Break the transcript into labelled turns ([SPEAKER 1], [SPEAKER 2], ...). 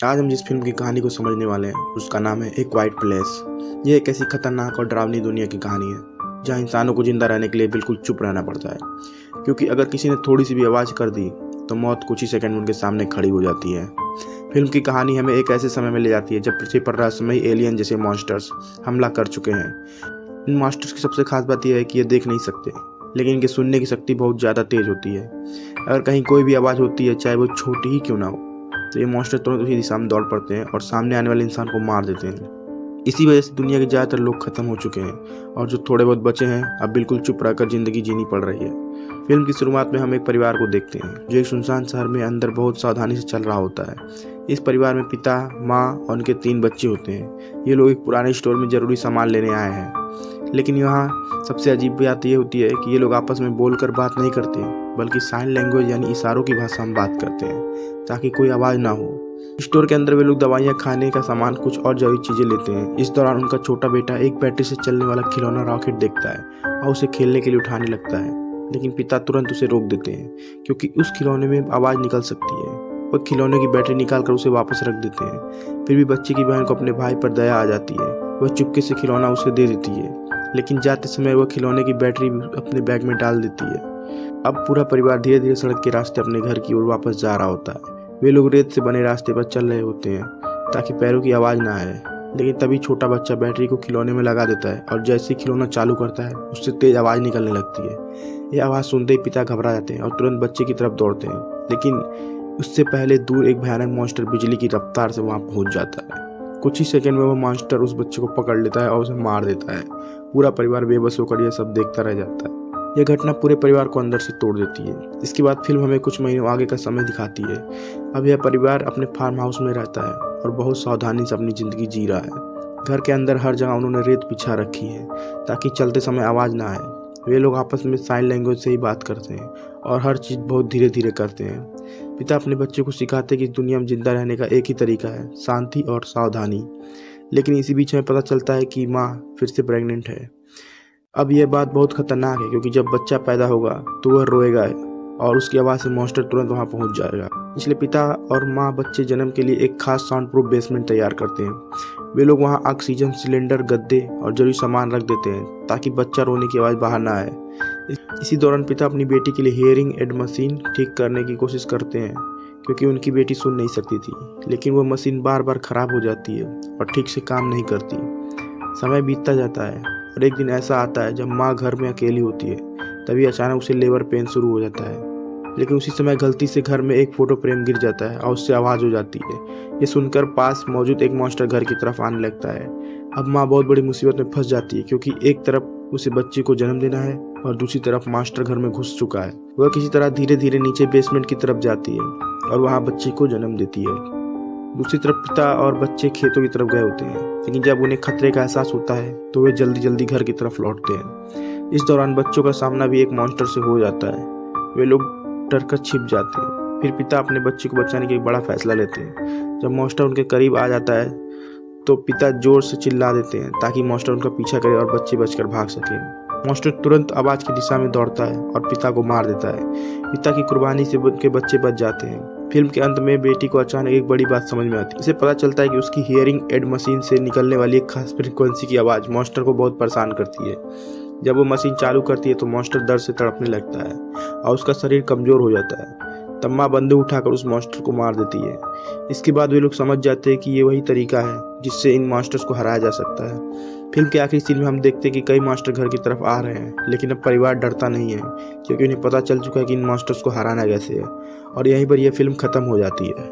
[SPEAKER 1] आज हम जिस फिल्म की कहानी को समझने वाले हैं उसका नाम है एक वाइट प्लेस। ये एक ऐसी खतरनाक और डरावनी दुनिया की कहानी है जहाँ इंसानों को जिंदा रहने के लिए बिल्कुल चुप रहना पड़ता है, क्योंकि अगर किसी ने थोड़ी सी भी आवाज़ कर दी तो मौत कुछ ही सेकंड में उनके सामने खड़ी हो जाती है। फिल्म की कहानी हमें एक ऐसे समय में ले जाती है जब पृथ्वी पर रहस्यमयी एलियन जैसे मॉन्स्टर्स हमला कर चुके हैं। इन मॉन्स्टर्स की सबसे खास बात यह है कि ये देख नहीं सकते, लेकिन इनके सुनने की शक्ति बहुत ज़्यादा तेज होती है। अगर कहीं कोई भी आवाज़ होती है, चाहे वो छोटी ही क्यों ना हो, तो ये मॉन्स्टर तुरंत उसी दिशा में दौड़ पड़ते हैं और सामने आने वाले इंसान को मार देते हैं। इसी वजह से दुनिया के ज़्यादातर लोग खत्म हो चुके हैं और जो थोड़े बहुत बचे हैं अब बिल्कुल चुप रहकर ज़िंदगी जीनी पड़ रही है। फिल्म की शुरुआत में हम एक परिवार को देखते हैं जो एक सुनसान शहर में अंदर बहुत सावधानी से चल रहा होता है। इस परिवार में पिता, माँ और उनके 3 बच्चे होते हैं। ये लोग एक पुराने स्टोर में ज़रूरी सामान लेने आए हैं, लेकिन यहाँ सबसे अजीब बात ये होती है कि ये लोग आपस में बोलकर बात नहीं करते, बल्कि साइन लैंग्वेज यानी इशारों की भाषा में बात करते हैं ताकि कोई आवाज़ ना हो। स्टोर के अंदर वे लोग दवाइयाँ, खाने का सामान, कुछ और जरूरी चीज़ें लेते हैं। इस दौरान उनका छोटा बेटा एक बैटरी से चलने वाला खिलौना रॉकेट देखता है और उसे खेलने के लिए उठाने लगता है, लेकिन पिता तुरंत उसे रोक देते हैं क्योंकि उस खिलौने में आवाज़ निकल सकती है। वह खिलौने की बैटरी निकाल कर उसे वापस रख देते हैं। फिर भी बच्चे की बहन को अपने भाई पर दया आ जाती है। वह चुपके से खिलौना उसे दे देती है, लेकिन जाते समय वह खिलौने की बैटरी अपने बैग में डाल देती है। अब पूरा परिवार धीरे धीरे सड़क के रास्ते अपने घर की ओर वापस जा रहा होता है। वे लोग रेत से बने रास्ते पर चल रहे होते हैं ताकि पैरों की आवाज़ ना आए, लेकिन तभी छोटा बच्चा बैटरी को खिलौने में लगा देता है और जैसे ही खिलौना चालू करता है उससे तेज आवाज़ निकलने लगती है। यह आवाज़ सुनते ही पिता घबरा जाते हैं और तुरंत बच्चे की तरफ दौड़ते हैं, लेकिन उससे पहले दूर एक भयानक मॉन्स्टर बिजली की रफ्तार से वहां पहुंच जाता है। कुछ ही सेकंड में वह मॉन्स्टर उस बच्चे को पकड़ लेता है और उसे मार देता है। पूरा परिवार बेबस होकर यह सब देखता रह जाता है। यह घटना पूरे परिवार को अंदर से तोड़ देती है। इसके बाद फिल्म हमें कुछ महीनों आगे का समय दिखाती है। अब यह परिवार अपने फार्म हाउस में रहता है और बहुत सावधानी से अपनी ज़िंदगी जी रहा है। घर के अंदर हर जगह उन्होंने रेत बिछा रखी है ताकि चलते समय आवाज़ ना आए। वे लोग आपस में साइन लैंग्वेज से ही बात करते हैं और हर चीज़ बहुत धीरे धीरे करते हैं। पिता अपने बच्चे को सिखाते हैं कि इस दुनिया में जिंदा रहने का एक ही तरीका है, शांति और सावधानी। लेकिन इसी बीच में पता चलता है कि माँ फिर से प्रेग्नेंट है। अब यह बात बहुत खतरनाक है क्योंकि जब बच्चा पैदा होगा तो वह रोएगा और उसकी आवाज़ से मॉन्स्टर तुरंत वहां पहुंच जाएगा। इसलिए पिता और माँ बच्चे जन्म के लिए एक खास साउंड प्रूफ बेसमेंट तैयार करते हैं। वे लोग वहां ऑक्सीजन सिलेंडर, गद्दे और जरूरी सामान रख देते हैं ताकि बच्चा रोने की आवाज़ बाहर ना आए। इसी दौरान पिता अपनी बेटी के लिए हियरिंग एड मशीन ठीक करने की कोशिश करते हैं क्योंकि उनकी बेटी सुन नहीं सकती थी, लेकिन वह मशीन बार बार खराब हो जाती है और ठीक से काम नहीं करती। समय बीतता जाता है और एक दिन ऐसा आता है जब माँ घर में अकेली होती है। तभी अचानक उसे लेबर पेन शुरू हो जाता है, लेकिन उसी समय गलती से घर में एक फोटो फ्रेम गिर जाता है और उससे आवाज़ हो जाती है। ये सुनकर पास मौजूद एक मॉन्स्टर घर की तरफ आने लगता है। अब माँ बहुत बड़ी मुसीबत में फंस जाती है क्योंकि एक तरफ उसे बच्चे को जन्म देना है और दूसरी तरफ मास्टर घर में घुस चुका है। वह किसी तरह धीरे धीरे नीचे बेसमेंट की तरफ जाती है और वहां बच्चे को जन्म देती है। दूसरी तरफ पिता और बच्चे खेतों की तरफ गए होते हैं, लेकिन जब उन्हें खतरे का एहसास होता है तो वे जल्दी जल्दी घर की तरफ लौटते हैं। इस दौरान बच्चों का सामना भी एक मॉन्स्टर से हो जाता है। वे लोग डर कर छिप जाते हैं। फिर पिता अपने बच्चे को बचाने के एक बड़ा फैसला लेते हैं। जब मॉन्स्टर उनके करीब आ जाता है तो पिता जोर से चिल्ला देते हैं ताकि मॉन्स्टर उनका पीछा करे और बच्चे बचकर भाग सके। मॉन्स्टर तुरंत आवाज की दिशा में दौड़ता है और पिता को मार देता है। पिता की कुर्बानी से उनके बच्चे बच जाते हैं। फिल्म के अंत में बेटी को अचानक एक बड़ी बात समझ में आती है। इसे पता चलता है कि उसकी हियरिंग एड मशीन से निकलने वाली एक खास फ्रीक्वेंसी की आवाज़ मॉन्स्टर को बहुत परेशान करती है। जब वो मशीन चालू करती है तो मॉन्स्टर दर्द से तड़पने लगता है और उसका शरीर कमजोर हो जाता है। तब माँ बंदूक उठाकर उस मॉन्स्टर को मार देती है। इसके बाद वे लोग समझ जाते हैं कि ये वही तरीका है जिससे इन मॉन्स्टर्स को हराया जा सकता है। फिल्म के आखिरी सीन में हम देखते हैं कि कई मॉन्स्टर घर की तरफ आ रहे हैं, लेकिन अब परिवार डरता नहीं है क्योंकि उन्हें पता चल चुका है कि इन मॉन्स्टर्स को हराना कैसे है। और यहीं पर यह फिल्म खत्म हो जाती है।